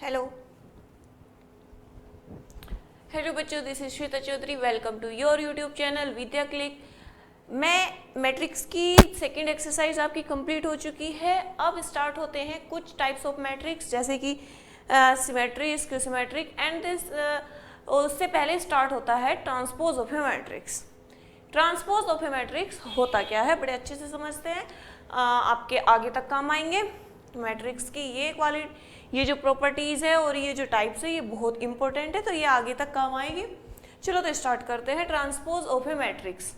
Hello hello बच्चों, this is Shweta Chaudhary. Welcome to your YouTube channel Vidya click. मैं matrix की second exercise आपकी complete हो चुकी है। अब स्टार्ट होते हैं कुछ टाइप्स ऑफ मैट्रिक्स, जैसे कि symmetry, skew symmetric and this. उससे पहले स्टार्ट होता है transpose of a matrix. Transpose of a matrix होता क्या है, बड़े अच्छे से समझते हैं, आपके आगे तक काम आएंगे। मैट्रिक्स की ये क्वालिटी, ये जो प्रॉपर्टीज है और ये जो टाइप्स है, ये बहुत इंपॉर्टेंट है, तो ये आगे तक काम आएंगे। चलो तो स्टार्ट करते हैं। ट्रांसपोज ऑफ ए मैट्रिक्स,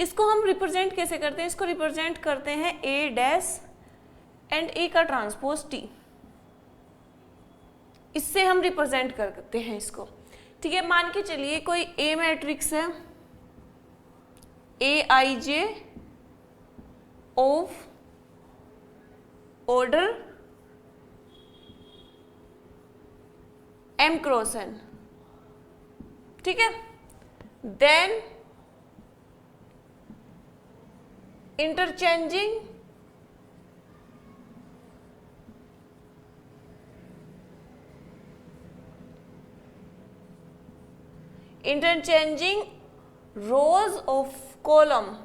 इसको हम रिप्रेजेंट कैसे करते हैं? इसको रिप्रेजेंट करते हैं ए डैश एंड ए का ट्रांसपोज टी, इससे हम रिप्रेजेंट करते हैं इसको। ठीक है, मान के चलिए कोई ए मैट्रिक्स है, A I J of order m cross n। ठीक है, then interchanging rows of column,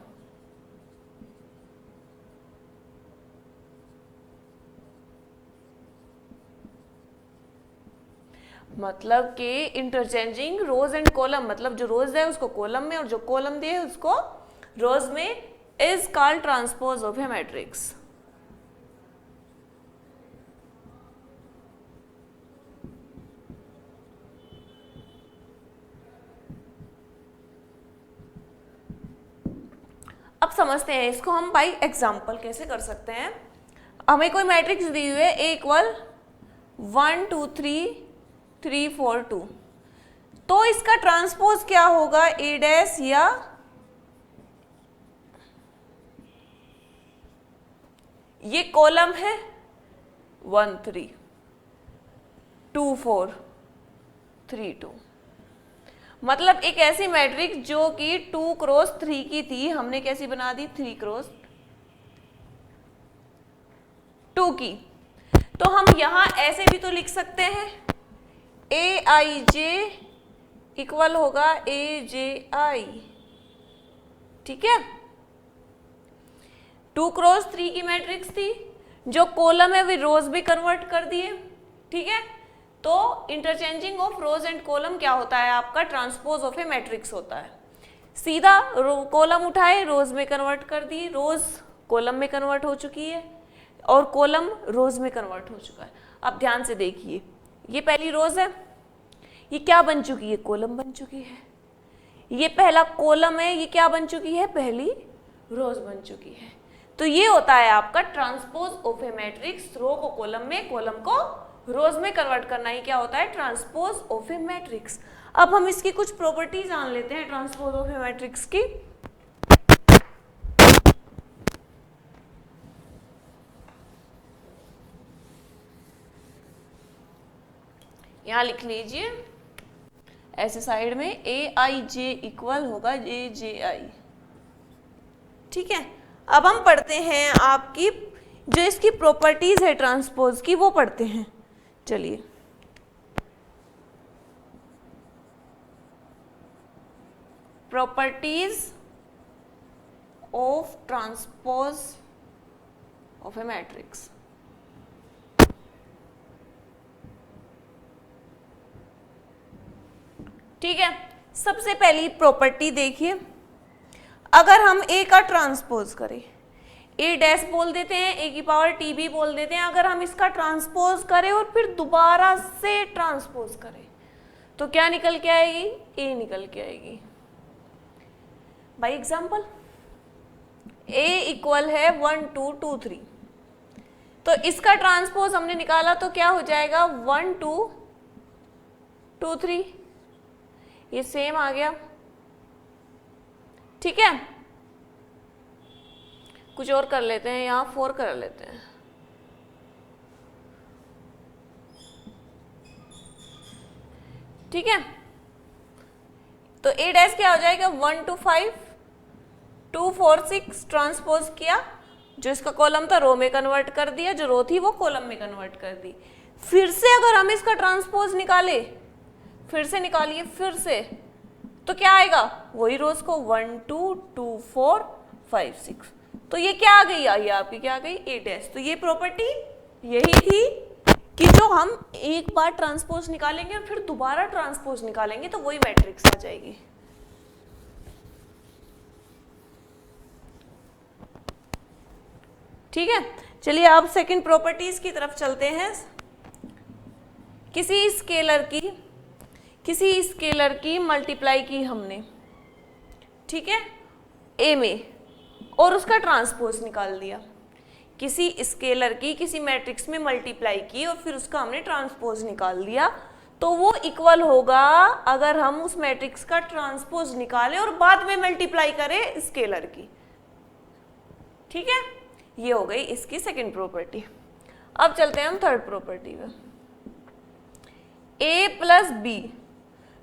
मतलब कि इंटरचेंजिंग रोज एंड कॉलम, मतलब जो रोज है उसको कॉलम में और जो कॉलम दिए उसको रोज में, is called transpose of a matrix. अब समझते हैं इसको हम बाय एग्जांपल कैसे कर सकते हैं। हमें कोई मैट्रिक्स दी हुई है, ए इक्वल 1 2 3 3 4 2, तो इसका ट्रांसपोज क्या होगा? ए डैश या ये कॉलम है 1 3 2 4 3 2, मतलब एक ऐसी मैट्रिक्स जो कि 2 क्रॉस 3 की थी, हमने कैसी बना दी? 3 क्रॉस 2 की। तो हम यहां ऐसे भी तो लिख सकते हैं, ए आई जे इक्वल होगा ए जे आई। ठीक है, 2 क्रॉस 3 की मैट्रिक्स थी, जो कॉलम है वे रोज भी कन्वर्ट कर दिए। ठीक है, तो interchanging of rose and column क्या होता है? आपका ट्रांसपोज ऑफ ए मैट्रिक्स होता है। सीधा कॉलम उठाए, रोज में कन्वर्ट कर दी, रोज कॉलम में कन्वर्ट हो चुकी है और कॉलम रोज में कन्वर्ट हो चुका है। अब ध्यान से देखिए, ये पहली रोज है, ये क्या बन चुकी है? कॉलम बन चुकी है। ये पहला कॉलम है, ये क्या बन चुकी है? पहली रोज बन चुकी है। तो ये होता है आपका ट्रांसपोज ऑफ ए मैट्रिक्स। रो को कॉलम में, कॉलम को रोज में कन्वर्ट करना ही क्या होता है? Transpose of a matrix. अब हम इसकी कुछ प्रॉपर्टीज जान लेते हैं ट्रांसपोज ऑफ ए मैट्रिक्स की। यहां लिख लीजिए ऐसे साइड में, ए आई जे इक्वल होगा ए जे आई। ठीक है, अब हम पढ़ते हैं आपकी जो इसकी प्रॉपर्टीज है ट्रांसपोज की, वो पढ़ते हैं। चलिए, properties of transpose of a matrix. ठीक है, सबसे पहली प्रॉपर्टी देखिए, अगर हम ए का ट्रांसपोज करें, ए डैश बोल देते हैं, ए की पावर टी भी बोल देते हैं, अगर हम इसका ट्रांसपोज करें और फिर दोबारा से ट्रांसपोज करें तो क्या निकल के आएगी? ए निकल के आएगी। बाय एग्जांपल, ए इक्वल है 1 2 2 3, तो इसका ट्रांसपोज हमने निकाला तो क्या हो जाएगा? 1 2 2 3, ये सेम आ गया। ठीक है, कुछ और कर लेते हैं, यहां 4 कर लेते हैं। ठीक है, तो ए डैश क्या हो जाएगा? 1 2 5 2 4 6 ट्रांसपोज किया, जो इसका कॉलम था रो में कन्वर्ट कर दिया, जो रो थी वो कॉलम में कन्वर्ट कर दी। फिर से अगर हम इसका ट्रांसपोज निकाले, फिर से निकालिए फिर से, तो क्या आएगा, वही रोज को 1 2 2 4 5 6, तो ये क्या आ गई, ये आपकी क्या आ गई, ए डैश। तो ये प्रॉपर्टी यही थी कि जो हम एक बार ट्रांसपोज निकालेंगे और फिर दोबारा ट्रांसपोज निकालेंगे तो वही मैट्रिक्स आ जाएगी। ठीक है, चलिए अब सेकंड प्रॉपर्टीज की तरफ चलते हैं। किसी स्केलर की मल्टीप्लाई की हमने, ठीक है, ए में, और उसका ट्रांसपोज निकाल दिया। किसी स्केलर की किसी मैट्रिक्स में मल्टीप्लाई की और फिर उसका हमने ट्रांसपोज निकाल दिया, तो वो इक्वल होगा अगर हम उस मैट्रिक्स का ट्रांसपोज निकालें और बाद में मल्टीप्लाई करें स्केलर की। ठीक है, ये हो गई इसकी सेकंड प्रॉपर्टी। अब चलते हैं हम थर्ड प्रॉपर्टी में। ए प्लस बी,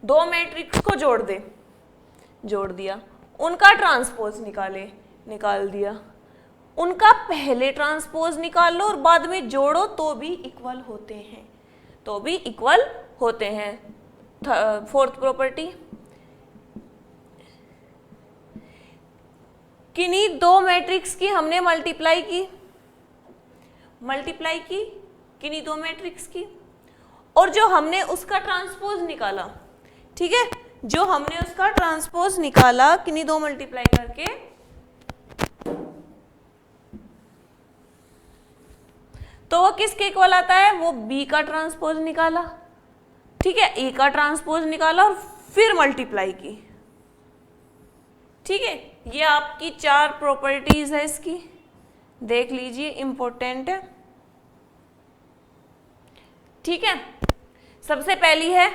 दो मैट्रिक्स को जोड़ दिया, उनका ट्रांसपोज निकाल दिया, उनका पहले ट्रांसपोज निकाल लो और बाद में जोड़ो तो भी इक्वल होते हैं, फोर्थ प्रॉपर्टी, किन्हीं दो मैट्रिक्स की हमने मल्टीप्लाई की किन्हीं दो मैट्रिक्स की, और जो हमने उसका ट्रांसपोज निकाला, ठीक है, जो हमने उसका ट्रांसपोज निकाला किन्हीं दो मल्टीप्लाई करके, तो वो किसके इक्वल आता है, वो बी का ट्रांसपोज निकाला, ठीक है, ए का ट्रांसपोज निकाला और फिर मल्टीप्लाई की। ठीक है, ये आपकी चार प्रॉपर्टीज है इसकी, देख लीजिए, इंपॉर्टेंट है। ठीक है, सबसे पहली है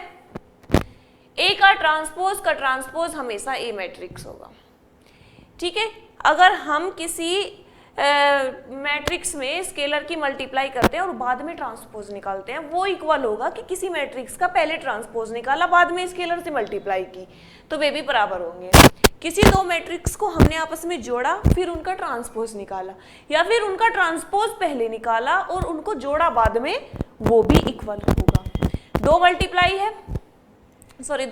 ए का ट्रांसपोज हमेशा ए मैट्रिक्स होगा। ठीक है, अगर हम किसी मैट्रिक्स में स्केलर की मल्टीप्लाई करते हैं और बाद में ट्रांसपोज निकालते हैं, वो इक्वल होगा कि किसी मैट्रिक्स का पहले ट्रांसपोज निकाला बाद में स्केलर से मल्टीप्लाई की, तो वे भी बराबर होंगे। किसी दो मैट्रिक्स को हमने आपस में जोड़ा फिर उनका ट्रांसपोज निकाला, या फिर उनका ट्रांसपोज पहले निकाला और उनको जोड़ा बाद में, वो भी इक्वल होगा। दो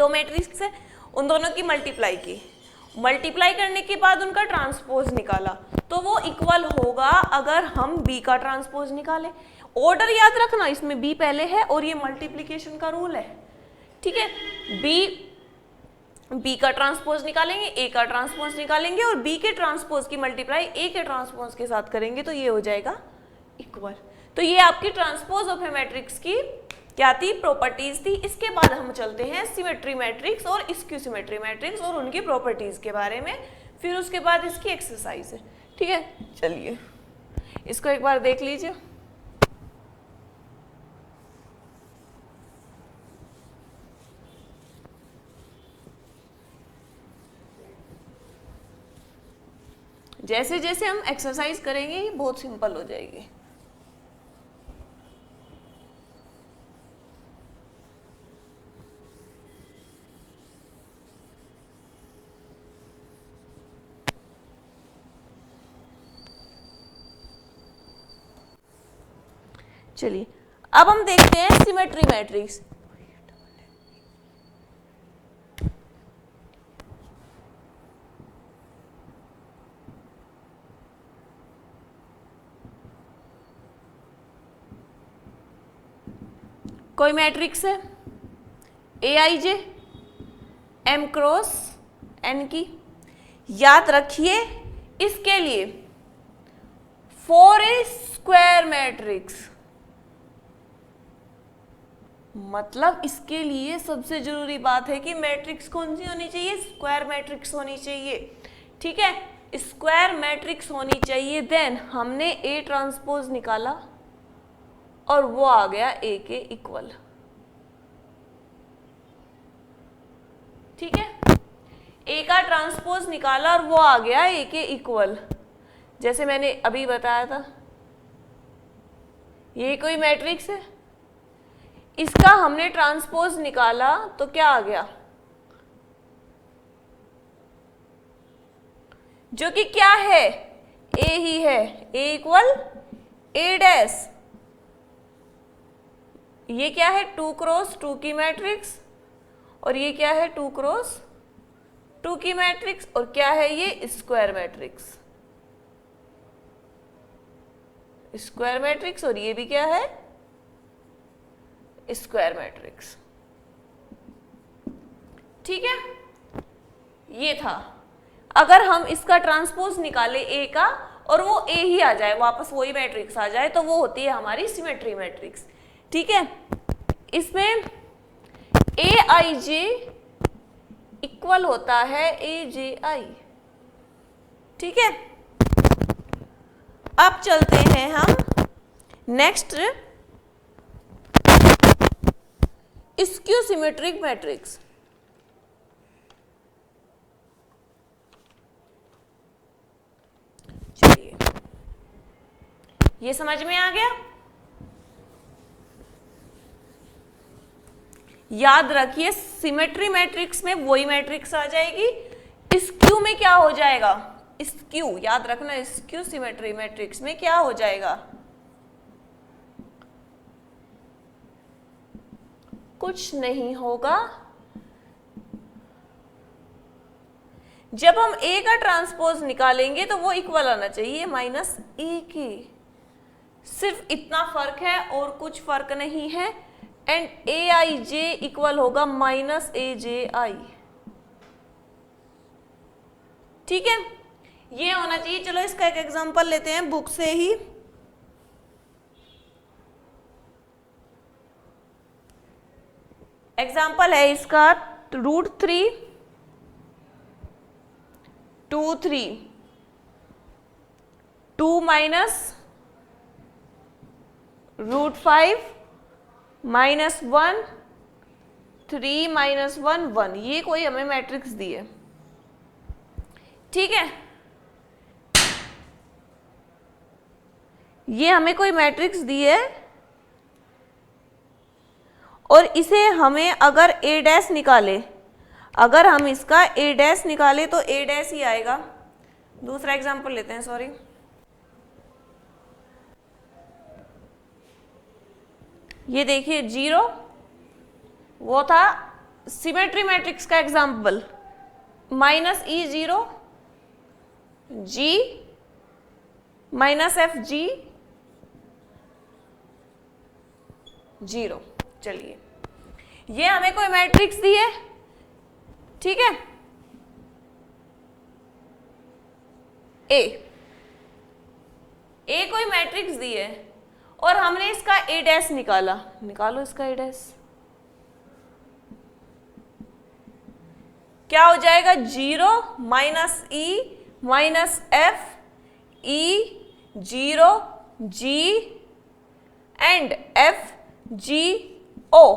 मैट्रिक्स है, उन दोनों की मल्टीप्लाई करने के बाद उनका ट्रांसपोज निकाला, तो वो इक्वल होगा अगर हम बी का ट्रांसपोज निकालें। ऑर्डर याद रखना, इसमें बी पहले है और ये मल्टीप्लिकेशन का रूल है। ठीक है, बी का ट्रांसपोज निकालेंगे, ए का ट्रांसपोज निकालेंगे और बी के ट्रांसपोज की मल्टीप्लाई ए के ट्रांसपोज के साथ करेंगे, तो ये हो जाएगा इक्वल। तो ये आपकी ट्रांसपोज ऑफ ए मैट्रिक्स की क्या थी, प्रॉपर्टीज थी। इसके बाद हम चलते हैं सिमेट्री मैट्रिक्स और स्क्यू सिमेट्री मैट्रिक्स और उनकी प्रॉपर्टीज के बारे में, फिर उसके बाद इसकी एक्सरसाइज है। ठीक है, चलिए इसको एक बार देख लीजिए। जैसे जैसे हम एक्सरसाइज करेंगे ये बहुत सिंपल हो जाएगी। चलिए अब हम देखते हैं सिमेट्री मैट्रिक्स। कोई मैट्रिक्स है Aij M क्रॉस n की, याद रखिए इसके लिए फॉर ए स्क्वायर मैट्रिक्स, मतलब इसके लिए सबसे जरूरी बात है कि मैट्रिक्स कौन सी होनी चाहिए, स्क्वायर मैट्रिक्स होनी चाहिए। ठीक है, स्क्वायर मैट्रिक्स होनी चाहिए। देन हमने ए ट्रांसपोज निकाला और वो आ गया ए के इक्वल। ठीक है, ए का ट्रांसपोज निकाला और वो आ गया ए के इक्वल, जैसे मैंने अभी बताया था। ये कोई मैट्रिक्स है, इसका हमने ट्रांसपोज निकाला तो क्या आ गया, जो कि क्या है, ए ही है, ए इक्वल ए डैश, ये क्या है 2 क्रॉस 2 की मैट्रिक्स, और ये क्या है 2 क्रॉस 2 की मैट्रिक्स, और क्या है ये स्क्वायर मैट्रिक्स, स्क्वायर मैट्रिक्स, और ये भी क्या है स्क्वायर मैट्रिक्स। ठीक है, ये था। अगर हम इसका ट्रांसपोज निकाले ए का और वो ए ही आ जाए, वापस वही मैट्रिक्स आ जाए, तो वो होती है हमारी सिमेट्री मैट्रिक्स। ठीक है, इसमें ए आई जे इक्वल होता है ए जे आई। ठीक है, अब चलते हैं हम नेक्स्ट स्क्यू सिमेट्रिक मैट्रिक्स। चलिए, ये समझ में आ गया। याद रखिए सिमेट्री मैट्रिक्स में वही मैट्रिक्स आ जाएगी, स्क्यू में क्या हो जाएगा, स्क्यू याद रखना, स्क्यू सिमेट्री मैट्रिक्स में क्या हो जाएगा, कुछ नहीं होगा। जब हम ए का ट्रांसपोज निकालेंगे तो वो इक्वल आना चाहिए माइनस ए के, सिर्फ इतना फर्क है और कुछ फर्क नहीं है। And A I J equal होगा माइनस ए जे आई। ठीक है, ये होना चाहिए। चलो इसका एक एग्जांपल लेते हैं बुक से ही। एग्जाम्पल है इसका √3 2 3 2 माइनस √5 माइनस 1 3 माइनस 1 1। ये कोई हमें मैट्रिक्स दी है। ठीक है, ये हमें कोई मैट्रिक्स दी है और इसे हमें अगर ए डैश निकाले, अगर हम इसका ए डैश निकाले तो ए डैश ही आएगा। दूसरा एग्जांपल लेते हैं, सॉरी। ये देखिए 0, वो था सिमेट्री मैट्रिक्स का एग्जांपल, माइनस ई 0 जी माइनस एफ जी 0। चलिए, ये हमें कोई मैट्रिक्स दी है। ठीक है, ए कोई मैट्रिक्स दी है और हमने इसका ए डैश निकाला। निकालो इसका ए डैश, क्या हो जाएगा 0 minus E minus F E 0 G and F G O.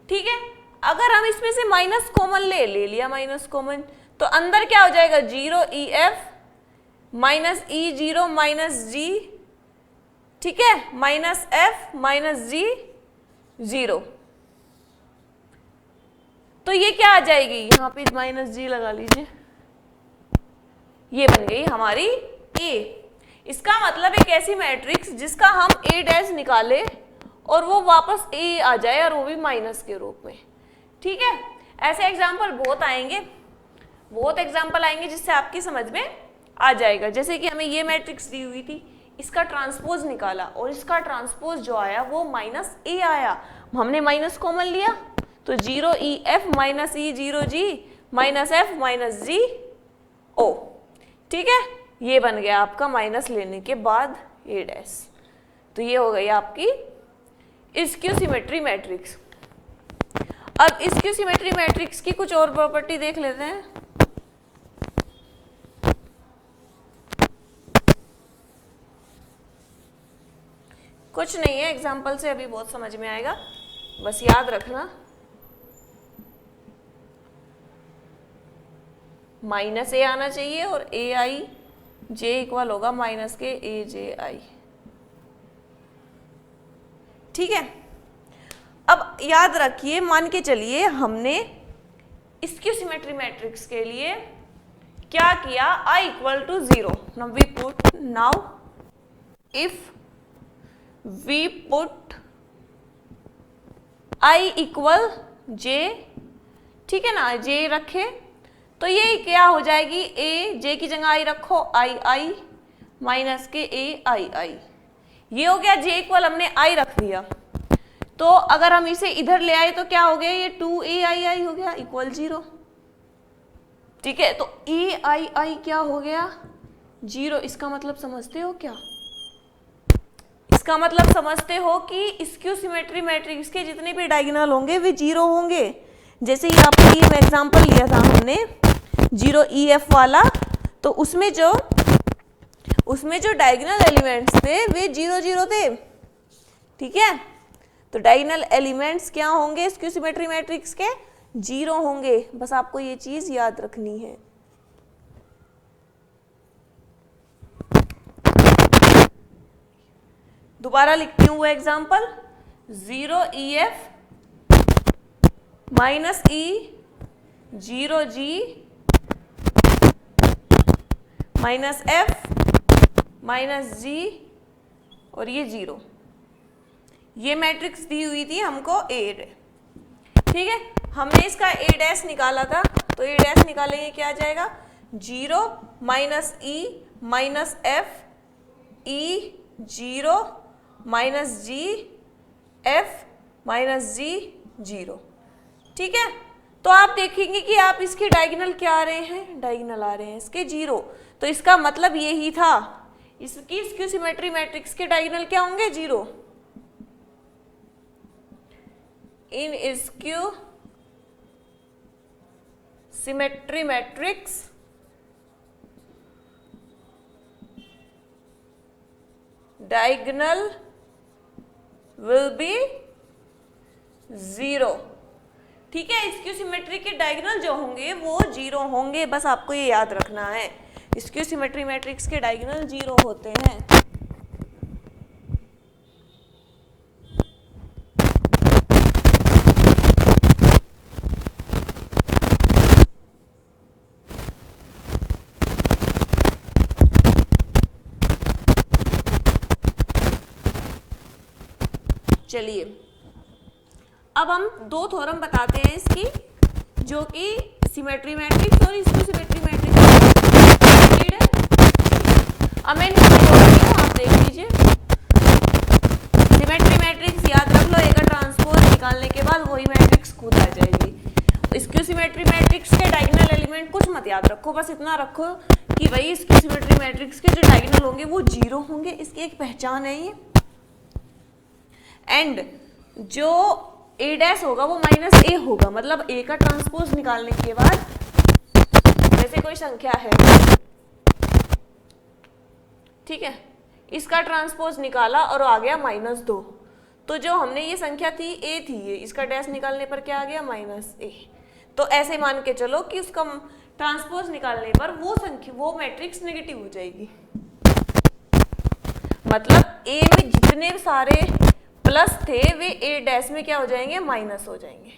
ठीक है, अगर हम इसमें से माइनस कॉमन ले लिया माइनस कॉमन, तो अंदर क्या हो जाएगा 0 ई एफ माइनस ई 0 माइनस जी, ठीक है, माइनस एफ माइनस जी 0। तो ये क्या आ जाएगी, यहां पे माइनस जी लगा लीजिए, ये बन गई हमारी ए। इसका मतलब एक ऐसी मैट्रिक्स जिसका हम ए डैश निकाले और वो वापस ए आ जाए, और वो भी माइनस के रूप में। ठीक है, ऐसे एग्जाम्पल बहुत आएंगे, बहुत एग्जाम्पल आएंगे जिससे आपकी समझ में आ जाएगा। जैसे कि हमें ये मैट्रिक्स दी हुई थी, इसका ट्रांसपोज निकाला और इसका ट्रांसपोज जो आया वो माइनस ए आया, हमने माइनस कॉमन लिया तो 0 ई एफ माइनस ई 0 जी माइनस एफ माइनस जी ओ। ठीक है, ये बन गया आपका माइनस लेने के बाद ए डैश। तो ये हो गई आपकी स्क्यू सिमेट्री मैट्रिक्स। अब स्क्यू सिमेट्री मैट्रिक्स की कुछ और प्रॉपर्टी देख लेते हैं। कुछ नहीं है, एग्जाम्पल से अभी बहुत समझ में आएगा, बस याद रखना माइनस ए आना चाहिए और ए आई जे इक्वल होगा माइनस के ए जे आई। ठीक है, अब याद रखिए, मान के चलिए हमने स्क्यू सिमेट्री मैट्रिक्स के लिए क्या किया, I equal to 0। Now if we put I equal J, ठीक है ना, जे रखे तो ये क्या हो जाएगी, ए, जे की जगह आई रखो, आई आई माइनस के ए आई आई, ये हो गया जे इक्वल हमने आई रख दिया। तो अगर हम इसे इधर ले आए तो क्या हो गया, ये 2a आई आई हो गया इक्वल 0, ठीक है। तो ए आई आई क्या हो गया 0। इसका मतलब समझते हो क्या, इसका मतलब समझते हो कि स्क्यू सिमेट्री मैट्रिक्स के जितने भी डायगोनल होंगे वे 0 होंगे। जैसे ही आपको ये एग्जांपल लिया था हमने 0EF वाला, तो उसमें जो डायगोनल एलिमेंट्स थे वे 0 0 थे, ठीक है। तो डायगोनल एलिमेंट्स क्या होंगे स्क्यू सिमेट्री मैट्रिक्स के, 0 होंगे, बस आपको ये चीज याद रखनी है। दोबारा लिखती हूँ वो example, 0EF minus E 0G minus F minus G और ये 0, ये मैट्रिक्स दी हुई थी हमको A, ठीक है। हमने इसका A डैश निकाला था, तो A डैश निकालेंगे क्या आ जाएगा, 0 minus E minus F E 0 minus G F minus G 0, ठीक है। तो आप देखेंगे कि आप इसके डायगोनल क्या आ रहे हैं, डायगोनल आ रहे हैं इसके 0, तो इसका मतलब यही था, इसकी स्क्यू सिमेट्री मैट्रिक्स के डायगोनल क्या होंगे 0। In skew symmetry matrix diagonal will be 0, ठीक है। स्क्यू सिमेट्री के डायगोनल जो होंगे वो 0 होंगे, बस आपको ये याद रखना है, स्क्यू सिमेट्री मैट्रिक्स के डायगोनल 0 होते हैं। चलिए अब हम 2 थ्योरम बताते हैं इसकी, जो कि सिमेट्री मैट्रिक्स और स्क्यू सिमेट्री मैट्रिक्स है। अब मैं इनको बोल रही हूँ, आप देख लीजिए। सिमेट्री मैट्रिक्स याद रख लो, ए का ट्रांसपोज निकालने के बाद वही मैट्रिक्स खुद आ जाएगी। स्क्यू सिमेट्री मैट्रिक्स के डायगोनल एलिमेंट कुछ मत याद रखो, बस इतना रखो कि वही स्क्यू सिमेट्री मैट्रिक्स के जो डायगोनल होंगे वो 0 होंगे, इसकी एक पहचान है ये। एंड जो A डैश होगा वो माइनस A होगा, मतलब A का ट्रांसपोज निकालने के बाद जैसे कोई संख्या है, ठीक है, इसका ट्रांसपोज निकाला और आ गया -2, तो जो हमने ये संख्या थी A थी, ये इसका डैश निकालने पर क्या आ गया -A। तो ऐसे मान के चलो कि उसका ट्रांसपोज निकालने पर वो संख्या, वो मैट्रिक्स नेगेटिव हो जाएगी, मतलब A में जितने सारे प्लस थे वे A डैश में क्या हो जाएंगे, माइनस हो जाएंगे,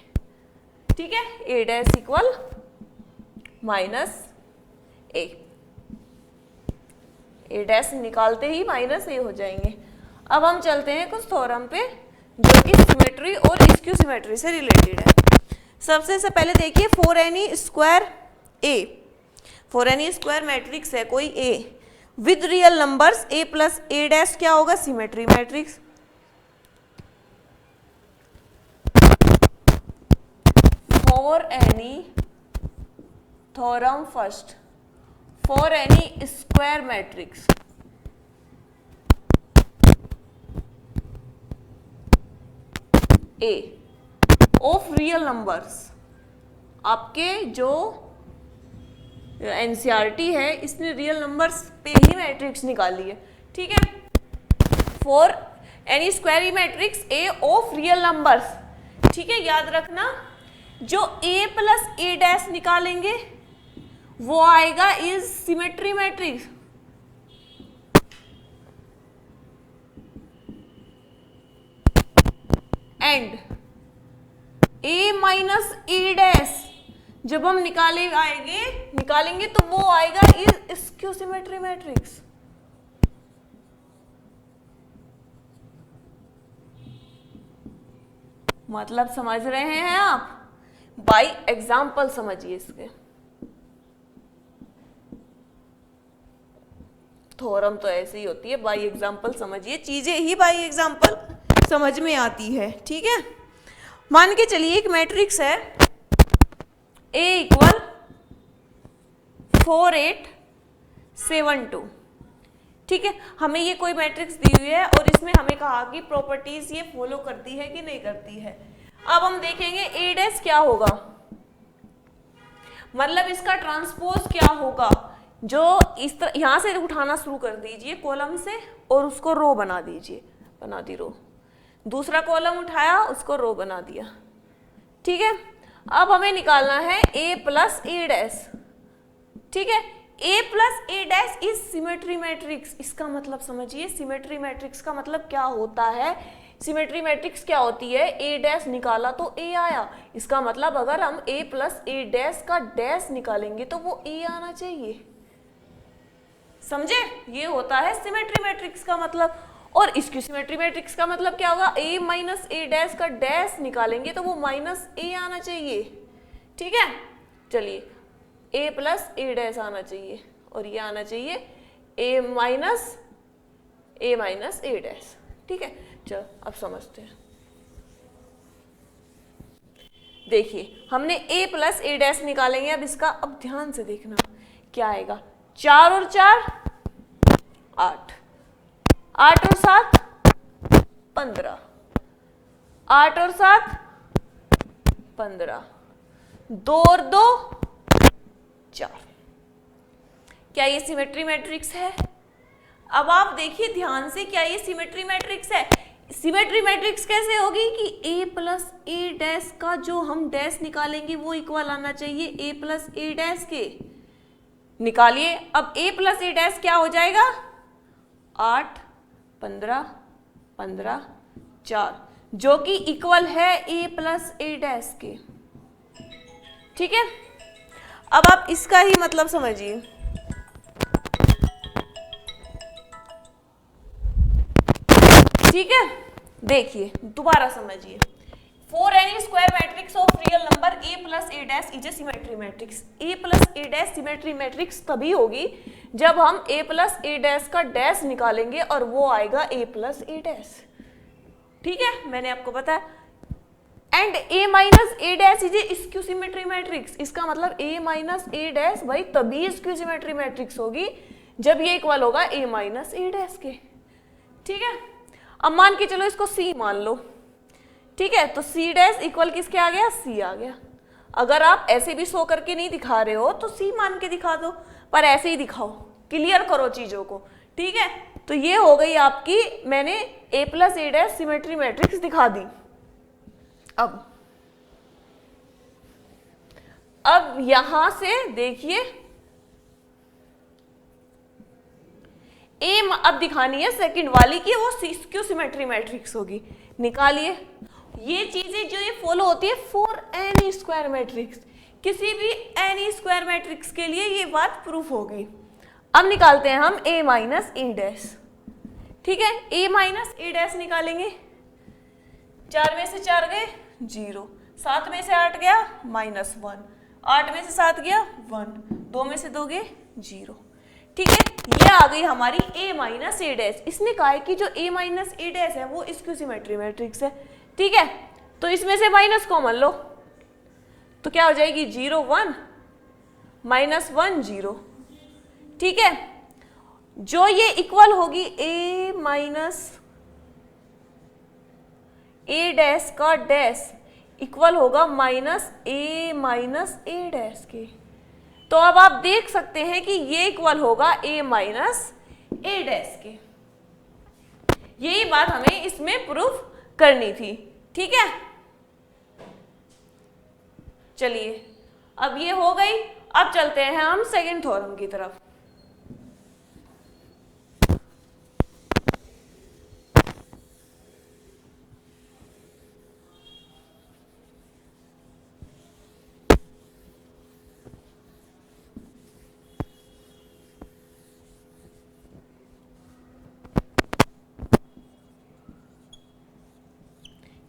ठीक है। A dash equal -A, A dash निकालते ही -A हो जाएंगे। अब हम चलते हैं कुछ थ्योरम पे जो कि सिमेट्री और स्क्यू सिमेट्री से रिलेटेड है। सबसे से पहले देखिए 4n square A, 4n square matrix है कोई A with real numbers A plus A dash क्या होगा, symmetry matrix. For any theorem first, for any square matrix A of real numbers, आपके जो NCERT है इसने रियल नंबर्स पे ही matrix निकाली है, ठीक है। For N E square matrix A of real numbers, ठीक है, याद रखना जो A प्लस A डैश निकालेंगे वो आएगा is symmetry matrix, and A minus A dash जब हम निकालेंगे तो वो आएगा इज स्क्यू सिमेट्री मैट्रिक्स। मतलब समझ रहे हैं आप? बाय एग्जाम्पल समझिए इसके। थ्योरम तो ऐसे ही होती है, बाय एग्जाम्पल समझिए, चीजें ही बाय एग्जाम्पल समझ में आती है। ठीक है, मान के चलिए एक मैट्रिक्स है A इक्वल 4 8 7 2। ठीक है, हमें ये कोई मैट्रिक्स दी हुई है और इसमें हमें कहा कि प्रॉपर्टीज ये फॉलो करती है कि नहीं करती है। अब हम देखेंगे A डैश क्या होगा, मतलब इसका ट्रांसपोज क्या होगा। जो इस तरह यहां से उठाना शुरू कर दीजिए कॉलम से और उसको रो बना दीजिए, बना दी रो। दूसरा कॉलम उठाया, उसको रो बना दिया। ठीक है, अब हमें निकालना है A प्लस A डैश। ठीक है, A plus A dash is symmetry matrix. इसका मतलब समझिए, सिमेट्री मैट्रिक्स का मतलब क्या होता है। सिमेट्री मैट्रिक्स क्या होती है, A डैश निकाला तो A आया, इसका मतलब अगर हम A प्लस A डैश का डैश निकालेंगे तो वो A आना चाहिए। समझे, ये होता है सिमेट्री मैट्रिक्स का मतलब। और इसकी सिमेट्री मैट्रिक्स का मतलब क्या होगा, A माइनस A डैश का डैश निकालेंगे तो वो माइनस A आना चाहिए। ठीक है, चलिए A प्लस A डैश आना चाहिए और ये आना चाहिए A माइनस A डैश। ठीक है, चलो अब समझते हैं। देखिए हमने A प्लस A डैश निकालेंगे, अब इसका अब ध्यान से देखना क्या आएगा। 4 और 4 8, 8 और 7 15, 8 और 7 15, 2 और 2 4। क्या ये सिमेट्री मैट्रिक्स है? अब आप देखिए ध्यान से, क्या ये सिमेट्री मैट्रिक्स है? सिमेट्री मैट्रिक्स कैसे होगी कि A प्लस A डैश का जो हम डैश निकालेंगे वो इक्वल आना चाहिए A प्लस A डैश के। निकालिए, अब A प्लस A डैश क्या हो जाएगा, 8 15 15 4, जो कि इक्वल है A प्लस A डैश के। ठीक है, अब आप इसका ही मतलब समझिए। ठीक है, देखिए दोबारा समझिए। 4n square matrix of real number A plus A dash is a symmetry matrix. A plus A dash symmetry matrix तभी होगी जब हम A प्लस A डैश का डैश निकालेंगे और वो आएगा A प्लस A डैश। ठीक है, मैंने आपको बताया। And A minus A dash is a skew symmetry matrix. इसका मतलब A माइनस A डैश भाई तभी स्क्यू सिमेट्री मैट्रिक्स होगी जब ये इक्वल होगा A माइनस A डैश के। ठीक है, अब मान के चलो इसको C मान लो। ठीक है, तो C डैश इक्वल किसके आ गया, C आ गया। अगर आप ऐसे भी शो करके नहीं दिखा रहे हो तो C मान के दिखा दो, पर ऐसे ही दिखाओ, क्लियर करो चीजों को। ठीक है, तो ये हो गई आपकी, मैंने A plus A dash symmetry matrix दिखा दी। अब यहां से देखिए अब दिखानी है सेकंड वाली की वो स्क्यू सिमेट्री मैट्रिक्स होगी। निकालिए, ये चीजें जो ये फॉलो होती है फॉर एनी स्क्वायर मैट्रिक्स, किसी भी एनी स्क्वायर मैट्रिक्स के लिए ये बात प्रूफ होगी। अब निकालते हैं हम A माइनस A डैश। ठीक है, A माइनस A डैश निकालेंगे। 4 में से 4 गए 0, 7 में से 8 गया -1, 8 में से 7 गया 1, 2 में से 2 गए 0। ठीक है, ये आ गई हमारी A माइनस A डैश। इसने कहा है कि जो A माइनस A डैश है वो स्क्यू सिमेट्री मैट्रिक्स है। ठीक है, तो इसमें से माइनस कॉमन लो तो क्या हो जाएगी 0 1 -1 0। ठीक है, जो ये इक्वल होगी A माइनस A डैश का डैश इक्वल होगा A माइनस A डैश के। तो अब आप देख सकते हैं कि ये इक्वल होगा A माइनस A डैश के। यही बात हमें इसमें प्रूफ करनी थी। ठीक है, चलिए अब ये हो गई। अब चलते हैं हम सेकंड थ्योरम की तरफ।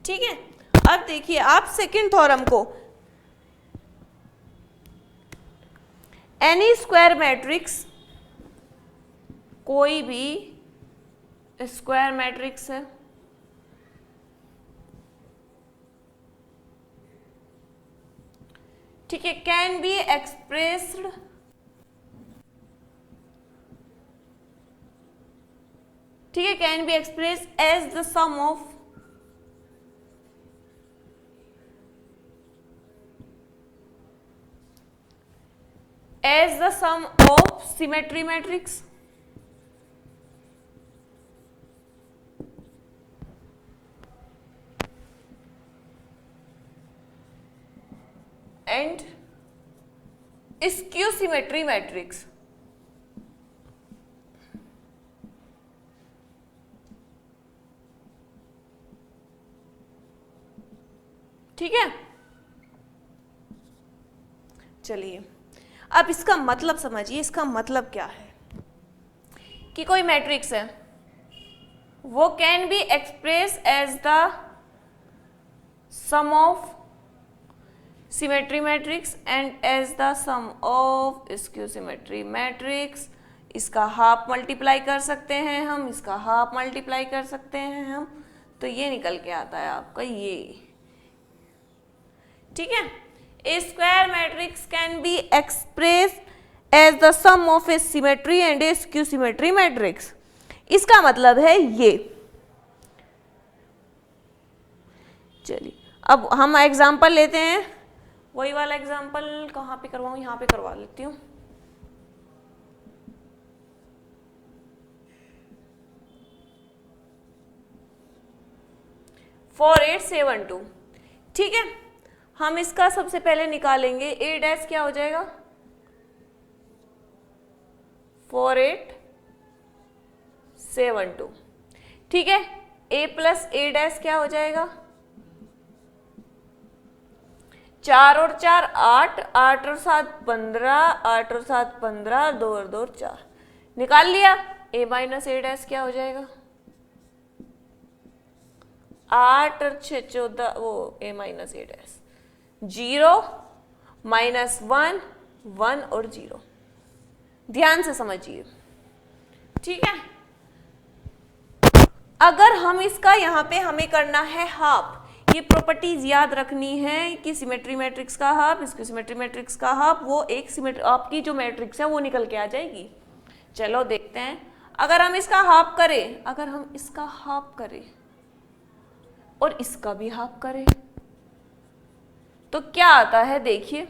ठीक है, अब देखिए आप सेकंड थ्योरम को, एनी स्क्वायर मैट्रिक्स, कोई भी स्क्वायर मैट्रिक्स है, ठीक है, कैन बी एक्सप्रेस्ड ठीक है, can be express as the sum of symmetry matrix and skew symmetry matrix. ठीक है, चलिए अब इसका मतलब समझिए, इसका मतलब क्या है कि कोई मैट्रिक्स है वो can be express as the sum of symmetry matrix and as the sum of skew symmetry matrix. इसका हाफ मल्टीप्लाई कर सकते हैं हम, इसका हाफ मल्टीप्लाई कर सकते हैं हम, तो ये निकल के आता है आपका ये। ठीक है, a square matrix can be express as the sum of a symmetry and a skew symmetry matrix. इसका मतलब है ये। चलिए अब हम एग्जांपल लेते हैं, वही वाला एग्जांपल कहाँ पे करवाऊं, यहाँ पे करवा लेती हूँ। फोर 8 7 2। ठीक है, हम इसका सबसे पहले निकालेंगे ए डैश क्या हो जाएगा, 4 8 7 2। ठीक है, ए प्लस ए डैश क्या हो जाएगा, 4 और 4 8, 8 और 7 15, 8 और 7 15, 2 और 2 4। निकाल लिया। ए माइनस ए डैश क्या हो जाएगा, 8 और 6 14, वो ए माइनस ए डैश 0 माइनस 1 1 और 0। ध्यान से समझिए। ठीक है, अगर हम इसका यहाँ पे हमें करना है हाफ, ये प्रॉपर्टीज याद रखनी है कि सिमेट्री मैट्रिक्स का हाफ, इसकी सिमेट्री मैट्रिक्स का हाफ, वो एक सिमेट्री आपकी जो मैट्रिक्स है वो निकल के आ जाएगी। चलो देखते हैं, अगर हम इसका हाफ करें, अगर हम इसका हाफ करें और इसका भी हाफ करें तो क्या आता है, देखिए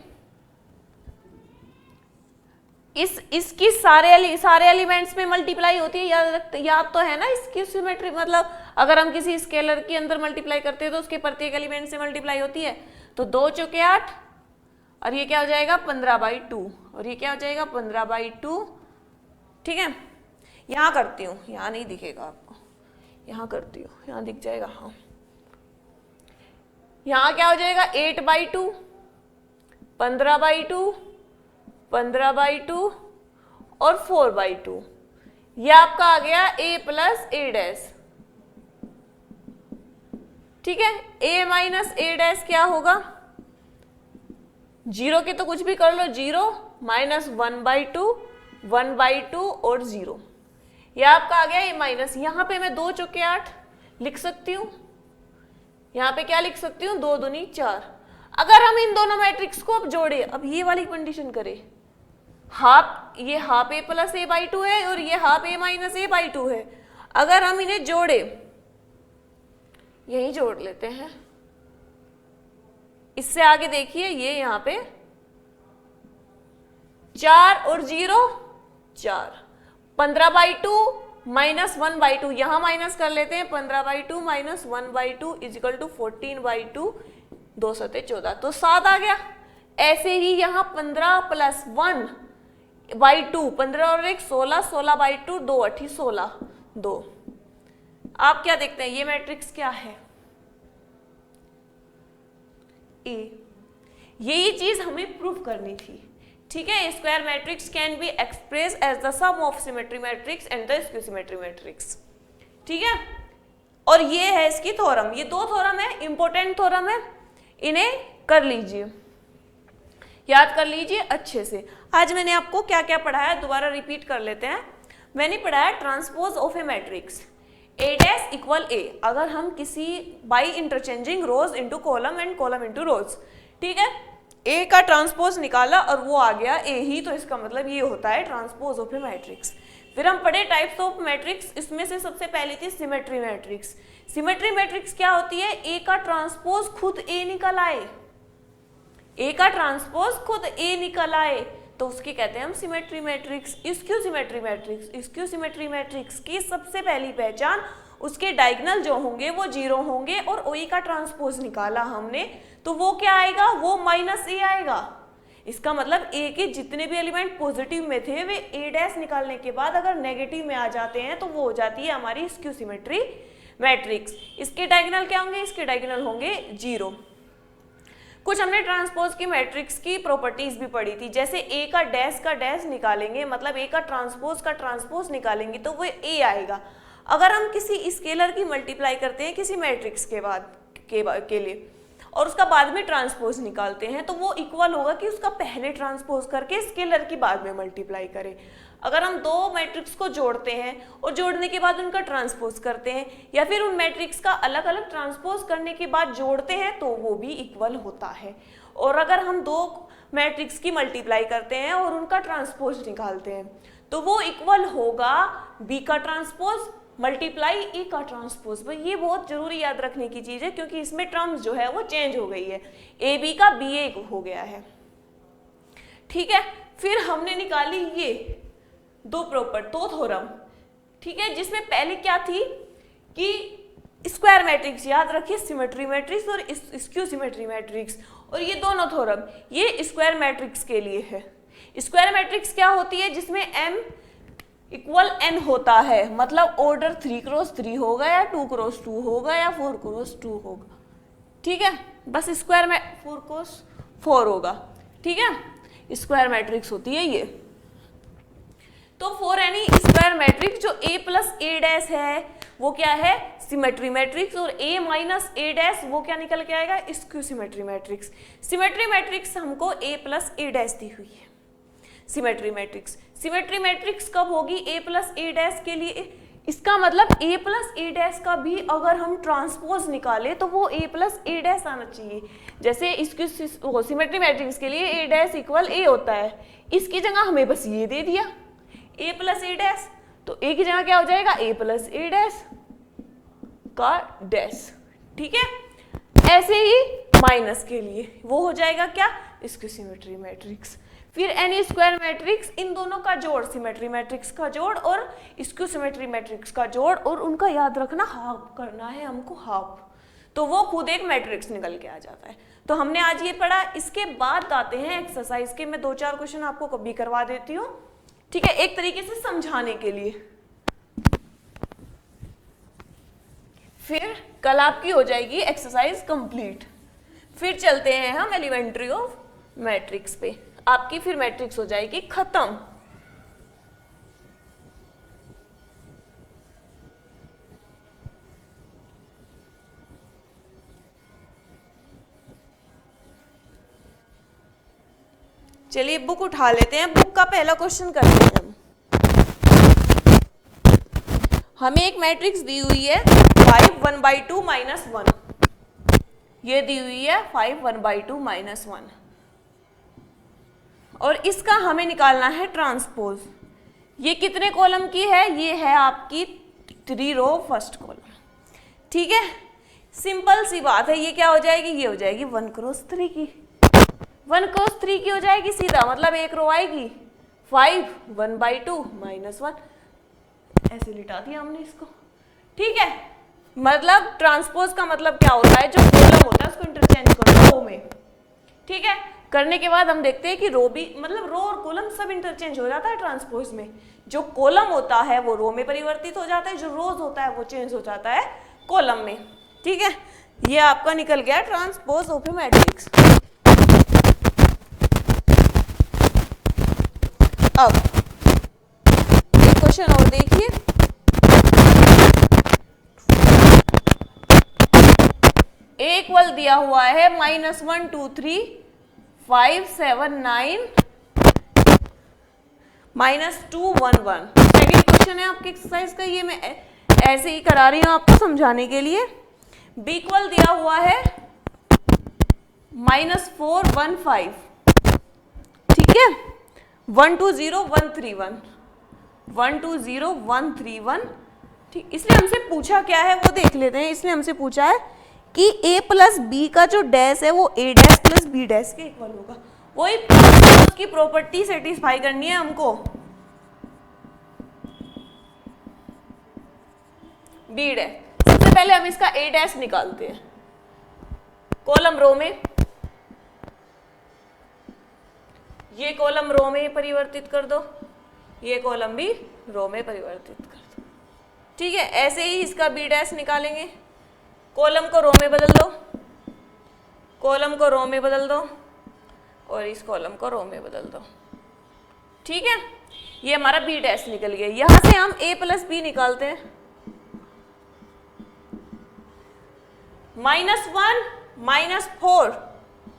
इसकी सारे एलिमेंट्स में मल्टीप्लाई होती है, याद तो है ना इसकी सिमेट्री, मतलब अगर हम किसी स्केलर के अंदर मल्टीप्लाई करते हैं तो उसके प्रत्येक एलिमेंट से मल्टीप्लाई होती है। तो 2 चौके 8 और ये क्या हो जाएगा 15/2 और ये क्या हो जाएगा 15/2। ठीक है, यहां करती हूँ, यहां नहीं दिखेगा आपको, यहां करती हूँ, यहां दिख जाएगा। हाँ, यहां क्या हो जाएगा 8/2, 15/2, 15/2 और 4/2। ये आपका आ गया a प्लस ए डैश। ठीक है, a माइनस ए डैश क्या होगा, 0 के तो कुछ भी कर लो, 0 माइनस 1/2, 1/2 और 0। ये आपका आ गया a माइनस। यहां पे मैं 2 चौके 8 लिख सकती हूं, यहां पे क्या लिख सकती हूँ 2 दूनी 4। अगर हम इन दोनों मैट्रिक्स को अब जोड़े, अब ये वाली कंडीशन करें, हाफ, ये हाफ ए प्लस a/2 है और ये हाफ ए माइनस a/2 है। अगर हम इन्हें जोड़े, यही जोड़ लेते हैं, इससे आगे देखिए ये यहां पे 4 और 0 4, 15/2 माइनस 1/2, यहां माइनस कर लेते हैं, 15/2 माइनस 1/2 इजिकल टू 14/2, 2 सते 14, तो 7 आ गया। ऐसे ही यहां 15 प्लस 1/2, 15 और 1 16, 16/2, 2 8 16, 2। आप क्या देखते हैं, ये मैट्रिक्स क्या है, ए। यही चीज हमें प्रूव करनी थी। ठीक है, square matrix can be express as the sum of symmetry matrix and the skew symmetry matrix. ठीक है, और ये है इसकी थ्योरम। ये दो थ्योरम है, इंपॉर्टेंट थ्योरम है, इन्हें कर लीजिए, याद कर लीजिए अच्छे से। आज मैंने आपको क्या क्या पढ़ाया दोबारा रिपीट कर लेते हैं। मैंने पढ़ाया transpose of a matrix A dash equal A, अगर हम किसी by interchanging rows into column and column into rows, ठीक है, ए का ट्रांसपोज निकाला और वो आ गया ए ही, तो इसका मतलब ये होता है ट्रांसपोज ऑफ ए मैट्रिक्स। फिर हम पढ़े टाइप्स ऑफ मैट्रिक्स, इसमें से सबसे पहली थी सिमेट्री मैट्रिक्स। सिमेट्री मैट्रिक्स क्या होती है? ए का ट्रांसपोज खुद ए निकल आए, ए का ट्रांसपोज खुद ए निकल आए तो उसकी कहते हैं हम symmetry matrix. Skew symmetry matrix, skew symmetry matrix की सबसे पहली पहचान उसके डायगोनल जो होंगे वो 0 होंगे, और ओई का ट्रांसपोज निकाला हमने तो वो क्या आएगा? वो माइनस ए आएगा। इसका मतलब ए के जितने भी एलिमेंट पॉजिटिव में थे वे ए डैश निकालने के बाद अगर नेगेटिव में आ जाते हैं तो वो हो जाती है हमारी स्क्यू सिमेट्री मैट्रिक्स। इसके डायगोनल क्या होंगे? इसके डायगोनल होंगे 0। कुछ हमने ट्रांसपोज की मैट्रिक्स की प्रॉपर्टीज भी पढ़ी थी, जैसे ए का डैश निकालेंगे, मतलब ए का ट्रांसपोज निकालेंगे तो वो ए आएगा। अगर हम किसी स्केलर की मल्टीप्लाई करते हैं किसी मैट्रिक्स के लिए और उसका बाद में ट्रांसपोज निकालते हैं तो वो इक्वल होगा कि उसका पहले ट्रांसपोज करके स्केलर की बाद में मल्टीप्लाई करें। अगर हम दो मैट्रिक्स को जोड़ते हैं और जोड़ने के बाद उनका ट्रांसपोज करते हैं या फिर उन मैट्रिक्स का अलग अलग ट्रांसपोज करने के बाद जोड़ते हैं तो वो भी इक्वल होता है। और अगर हम दो मैट्रिक्स की मल्टीप्लाई करते हैं और उनका ट्रांसपोज निकालते हैं तो वो इक्वल होगा बी का ट्रांसपोज मल्टीप्लाई ए का ट्रांसपोज। भाई ये बहुत जरूरी याद रखने की चीज है क्योंकि इसमें टर्म्स जो है वो चेंज हो गई है, ए बी का बी ए हो गया है, ठीक है। फिर हमने निकाली ये दो थ्योरम, ठीक है, जिसमें पहले क्या थी कि स्क्वायर मैट्रिक्स, याद रखिए सिमेट्री मैट्रिक्स और स्क्यू सिमेट्री मैट्रिक्स, और ये दोनों थ्योरम ये स्क्वायर मैट्रिक्स के लिए है। स्क्वायर मैट्रिक्स क्या होती है? जिसमें m इक्वल n होता है, मतलब ऑर्डर 3x3 होगा या 2x2 होगा या 4x2 होगा, ठीक है, बस स्क्वायर में 4x4 होगा, ठीक है, स्क्वायर मैट्रिक्स होती है ये। तो फॉर एनी स्क्वायर मैट्रिक्स जो a प्लस ए डैश है वो क्या है? सिमेट्री मैट्रिक्स, और a माइनस ए डैश वो क्या निकल के आएगा? Skew symmetry matrix. Symmetry matrix हमको a प्लस ए डैश दी हुई है। सिमेट्री मैट्रिक्स कब होगी? a प्लस ए डैश के लिए। इसका मतलब a प्लस ए डैश का भी अगर हम ट्रांसपोज निकाले तो वो a प्लस ए डैश आना चाहिए। जैसे इसकी सिमेट्री मैट्रिक्स के लिए a डैश इक्वल a होता है, इसकी जगह हमें बस ये दे दिया a प्लस ए डैश, तो a की जगह क्या हो जाएगा? a प्लस ए डैश का डैश, ठीक है। ऐसे ही माइनस के लिए वो हो जाएगा क्या? Skew symmetry matrix. फिर एनी स्क्वायर मैट्रिक्स, इन दोनों का जोड़, सिमेट्री मैट्रिक्स का जोड़ और स्क्यू सिमेट्री मैट्रिक्स का जोड़, और उनका याद रखना हाफ करना है हमको, हाफ, तो वो खुद एक मैट्रिक्स निकल के आ जाता है। तो हमने आज ये पढ़ा। इसके बाद आते हैं एक्सरसाइज के, मैं 2-4 क्वेश्चन आपको कभी करवा देती हूँ, ठीक है, एक तरीके से समझाने के लिए। फिर कल आपकी हो जाएगी एक्सरसाइज कंप्लीट। फिर चलते हैं हम एलिमेंट्री ऑफ मैट्रिक्स पे, आपकी फिर मैट्रिक्स हो जाएगी खत्म। चलिए बुक उठा लेते हैं, बुक का पहला क्वेश्चन करते हैं हम। हमें एक मैट्रिक्स दी हुई है 5 1/2 -1, ये दी हुई है 5 1/2 -1, और इसका हमें निकालना है ट्रांसपोज। ये कितने कॉलम की है? ये है आपकी 3 रो फर्स्ट कॉलम, ठीक है। सिंपल सी बात है, ये क्या हो जाएगी? ये हो जाएगी 1x3 की, 1x3 की हो जाएगी सीधा, मतलब एक रो आएगी 5 1/2 -1, ऐसे लिटा दिया हमने इसको, ठीक है। मतलब ट्रांसपोज का मतलब क्या होता है? जो कॉलम होता है उसको इंटरचेंज करो रो में, ठीक है। करने के बाद हम देखते हैं कि रो भी, मतलब रो और कॉलम सब इंटरचेंज हो जाता है ट्रांसपोज में। जो कॉलम होता है वो रो में परिवर्तित हो जाता है, जो रोज होता है वो चेंज हो जाता है कॉलम में, ठीक है। ये आपका निकल गया ट्रांसपोज ऑफ ए मैट्रिक्स। अब एक क्वेश्चन और देखिए, ए इक्वल दिया हुआ है -1 2 3 5 7 9 -2 1 1। सेकेंड क्वेश्चन है आपके एक्सरसाइज का, ये मैं ऐसे ही करा रही हूं आपको समझाने के लिए। बी इक्वल दिया हुआ है -4 1 5, ठीक है, 1 2 0 1 3 1 1 2 0 1 3 1, ठीक। इसलिए हमसे पूछा क्या है वो देख लेते हैं। इसलिए हमसे पूछा है कि a प्लस बी का जो डैश है वो a dash plus B dash के इक्वल होगा। वही उसकी प्रॉपर्टी सेटिस्फाई करनी है हमको। बी डैश, सबसे पहले हम इसका a डैश निकालते हैं। कॉलम रो में, ये कॉलम रो में परिवर्तित कर दो, ये कॉलम भी रो में परिवर्तित कर दो, ठीक है। ऐसे ही इसका बी डैश निकालेंगे। कॉलम को रो में बदल दो, कॉलम को रो में बदल दो, और इस कॉलम को रो में बदल दो, ठीक है। ये हमारा बी डैश निकल गया। यहां से हम a प्लस बी निकालते हैं। -1 -4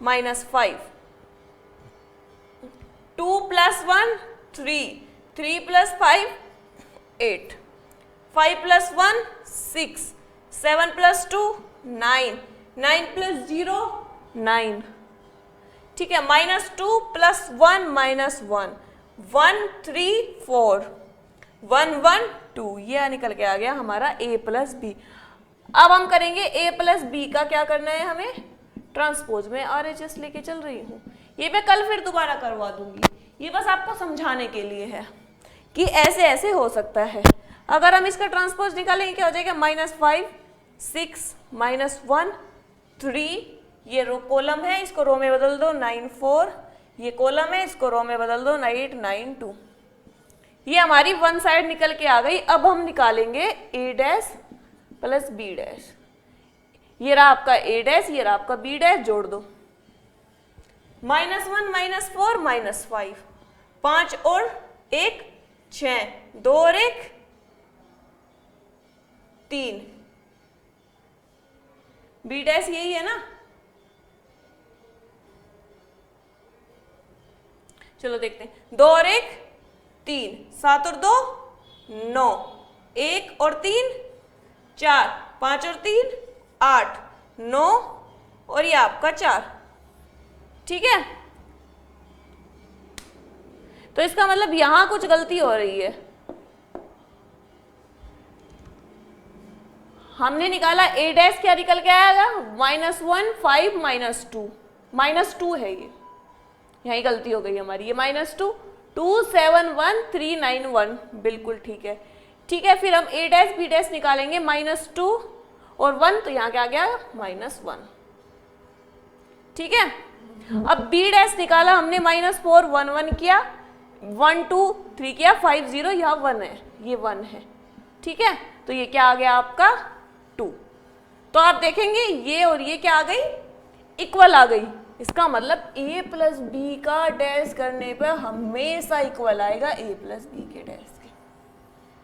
-5, 2 + 1 3, 3 + 5 8, 5 + 1 6, 7 + 2 9, 9 + 0 9, ठीक है। -2 + 1 -1 1 3 4 1 1 2, ये निकल के आ गया हमारा a प्लस बी। अब हम करेंगे a प्लस बी का क्या करना है हमें, ट्रांसपोज में RHS लेके चल रही हूँ। ये मैं कल फिर दोबारा करवा दूंगी, ये बस आपको समझाने के लिए है कि ऐसे ऐसे हो सकता है। अगर हम इसका ट्रांसपोज निकालेंगे क्या हो जाएगा, -5 6 -1 3, ये रो कॉलम है इसको रो में बदल दो 9 4, ये कॉलम है इसको रो में बदल दो 8 9 2। ये हमारी वन साइड निकल के आ गई। अब हम निकालेंगे a dash plus B dash. ये रहा आपका a डैश, ये रहा आपका b डैश, जोड़ दो। -1 -4 -5, 5 और 1 6, 2 और 1 3, बी डैश यही है ना। चलो देखते हैं, 2 और 1 3, 7 और 2 9, 1 और 3 4, 5 और 3 8 9, और ये आपका 4, ठीक है। तो इसका मतलब यहां कुछ गलती हो रही है। हमने निकाला a डैश, क्या निकल के आएगा, -1 5 -2, -2 है ये, यही गलती हो गई हमारी। ये -2 2 7 1 3 9 1, बिल्कुल ठीक है, ठीक है। फिर हम a डैश b डैश निकालेंगे, -2 और 1, तो यहाँ क्या आ गया, -1, ठीक है। अब b डैश निकाला हमने, -4 1 1 किया, 1 2 3 किया, 5 0, यहाँ 1 है, ये 1 है, ठीक है। तो ये क्या आ गया आपका 2। तो आप देखेंगे ये और ये क्या आ गई, इक्वल आ गई। इसका मतलब a प्लस बी का डैश करने पर हमेशा इक्वल आएगा a प्लस बी के डैश के,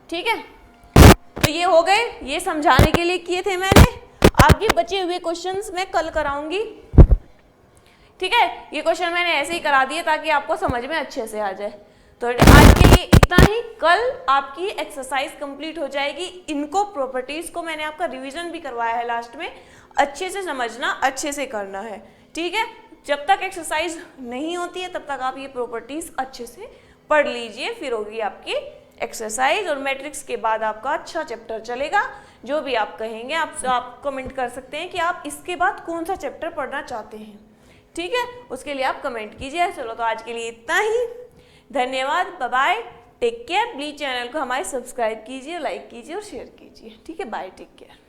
ठीक है। तो ये हो गए, ये समझाने के लिए किए थे मैंने। आपके बचे हुए क्वेश्चंस मैं कल कराऊंगी, ठीक है। ये क्वेश्चन मैंने ऐसे ही करा दिए ताकि आपको समझ में अच्छे से आ जाए। तो आज के लिए इतना ही। कल आपकी एक्सरसाइज कंप्लीट हो जाएगी। इनको प्रॉपर्टीज को मैंने आपका रिवीजन भी करवाया है लास्ट में, अच्छे से समझना, अच्छे से करना है, ठीक है। जब तक एक्सरसाइज नहीं होती है तब तक आप ये प्रॉपर्टीज अच्छे से पढ़ लीजिए, फिर होगी आपकी एक्सरसाइज। और मैट्रिक्स के बाद आपका अच्छा चैप्टर चलेगा। जो भी आप कहेंगे, आप कमेंट कर सकते हैं कि आप इसके बाद कौन सा चैप्टर पढ़ना चाहते हैं, ठीक है। उसके लिए आप कमेंट कीजिए। चलो तो आज के लिए इतना ही, धन्यवाद, bye bye, take care. Please channel को हमारे सब्सक्राइब कीजिए, लाइक कीजिए और शेयर कीजिए, ठीक है। Bye, take care.